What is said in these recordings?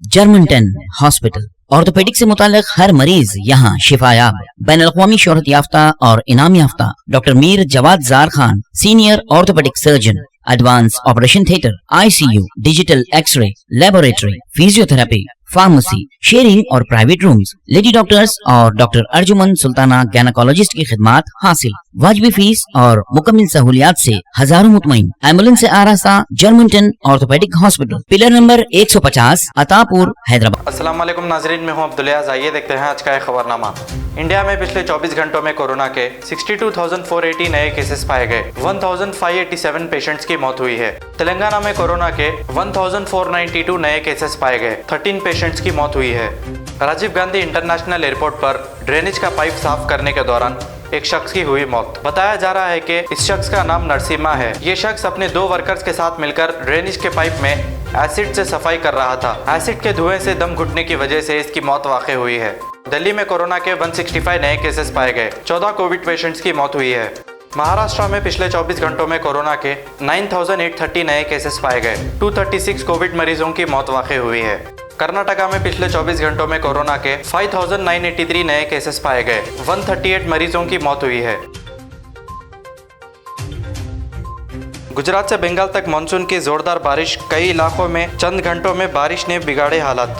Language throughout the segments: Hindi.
Germanton hospital. ऑर्थोपेडिक से मुताल्लिक हर मरीज यहाँ शिफायाब। बैनुल-अक़वामी शोहरत याफ्ता और इनाम याफ्ता doctor Mir Jawad Zar Khan, senior orthopaedic surgeon, advance operation theatre, ICU, digital x ray, laboratory, physiotherapy, pharmacy, sharing और प्राइवेट रूम्स, लेडी डॉक्टर्स और डॉक्टर अर्जुमन सुल्ताना गायनेकोलॉजिस्ट की खिदमत हासिल। वाजिबी फीस और मुकम्मल सहूलियात से हजारों मुतमईन। एम्बुलेंस से आरास्ता जर्मनटन orthopaedic hospital, pillar number 150, Attapur, Hyderabad. अस्सलाम वालेकुम नाजरीन, मैं हूं अब्दुल-याज़। आइए देखते हैं आज का खबरनामा। इंडिया में पिछले 24 घंटों में कोरोना के 62,480 नए केसेस पाए गए। 1,587 पेशेंट्स की मौत हुई है। तेलंगाना में कोरोना के 1,492 नए केसेस पाए गए। 13 पेशेंट्स की मौत हुई है। राजीव गांधी इंटरनेशनल एयरपोर्ट पर ड्रेनेज का पाइप साफ करने के दौरान एक शख्स की हुई मौत। बताया जा रहा है कि इस शख्स का नाम नरसिम्हा है। ये शख्स अपने 2 वर्कर्स के साथ मिलकर ड्रेनेज के पाइप में एसिड से सफाई कर रहा था। एसिड के धुएं से दम घुटने की वजह से इसकी मौत वाक़ हुई है। दिल्ली में कोरोना के 165 नए केसेस पाए गए। 14 कोविड पेशेंट्स की मौत हुई है। महाराष्ट्र में पिछले 24 घंटों में कोरोना के 9,830 नए केसेस पाए गए। 236 कोविड मरीजों की मौत वाक़ हुई है। कर्नाटका में पिछले 24 घंटों में कोरोना के 5,983 नए केसेस पाए गए। 138 मरीजों की मौत हुई है। गुजरात से बंगाल तक मानसून की जोरदार बारिश, कई इलाकों में चंद घंटों में बारिश ने बिगाड़े हालात।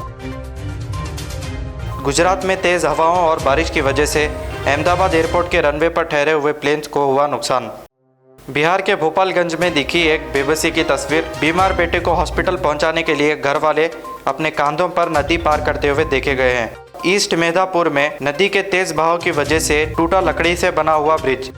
गुजरात में तेज हवाओं और बारिश की वजह से अहमदाबाद एयरपोर्ट के रनवे पर ठहरे हुए प्लेन्स को हुआ नुकसान। बिहार के भोपालगंज में दिखी एक बेबसी की तस्वीर। बीमार बेटे को हॉस्पिटल पहुंचाने के लिए घर वाले अपने कांधों पर नदी पार करते हुए देखे गए हैं। ईस्ट मेधापुर में नदी के तेज बहाव की वजह से टूटा लकड़ी से बना हुआ ब्रिज।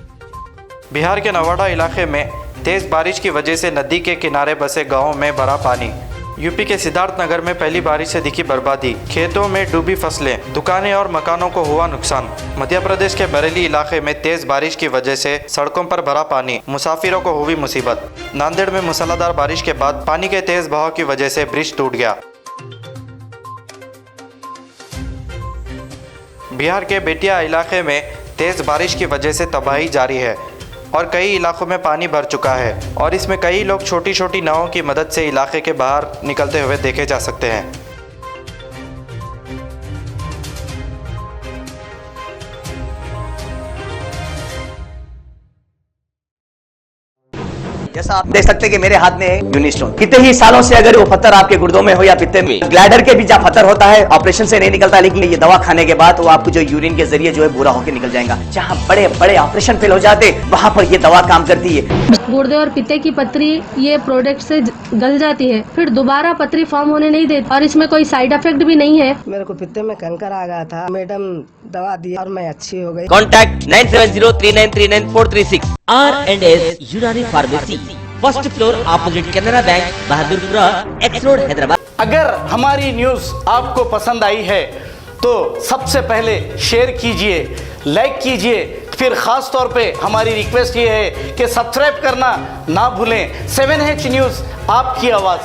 बिहार के नवाड़ा इलाके में तेज बारिश की वजह से नदी के किनारे बसे गाँव में भरा पानी। यूपी के सिद्धार्थनगर में पहली बारिश से दिखी बर्बादी, खेतों में डूबी फसलें, दुकानें और मकानों को हुआ नुकसान। मध्य प्रदेश के बरेली इलाके में तेज बारिश की वजह से सड़कों पर भरा पानी, मुसाफिरों को हुई मुसीबत। नांदेड़ में मूसलाधार बारिश के बाद पानी के तेज बहाव की वजह से ब्रिज टूट गया। बिहार के बेतिया इलाके में तेज बारिश की वजह से तबाही जारी है और कई इलाकों में पानी भर चुका है और इसमें कई लोग छोटी छोटी नावों की मदद से इलाके के बाहर निकलते हुए देखे जा सकते हैं। जैसा आप देख सकते हैं कि मेरे हाथ में है यूनिस्टोन। कितने ही सालों से अगर वो पत्थर आपके गुर्दों में हो या पित्ते में, ग्लैडर के भी जहाँ पत्थर होता है ऑपरेशन से नहीं निकलता, लेकिन ये दवा खाने के बाद वो आपको जो यूरिन के जरिए जो है बुरा होकर निकल जाएगा। जहाँ बड़े बड़े ऑपरेशन फेल हो जाते वहाँ पर ये दवा काम करती है। गुर्दे और पित्ते की पथरी ये प्रोडक्ट से गल जाती है, फिर दोबारा पथरी फॉर्म होने नहीं देती और इसमें कोई साइड इफेक्ट भी नहीं है। मेरे को पित्ते में कैंकर आ गया था, मैडम दवा दी और मैं अच्छी हो गई। कॉन्टैक्ट 9703939436। R&S यूनानी pharmacy, first floor opposite Canara bank, Bahadurpura, x road, Hyderabad. अगर हमारी न्यूज आपको पसंद आई है तो सबसे पहले शेयर कीजिए, लाइक कीजिए, फिर खास तौर पे हमारी रिक्वेस्ट ये है कि सब्सक्राइब करना ना भूलें। 7H न्यूज, आपकी आवाज।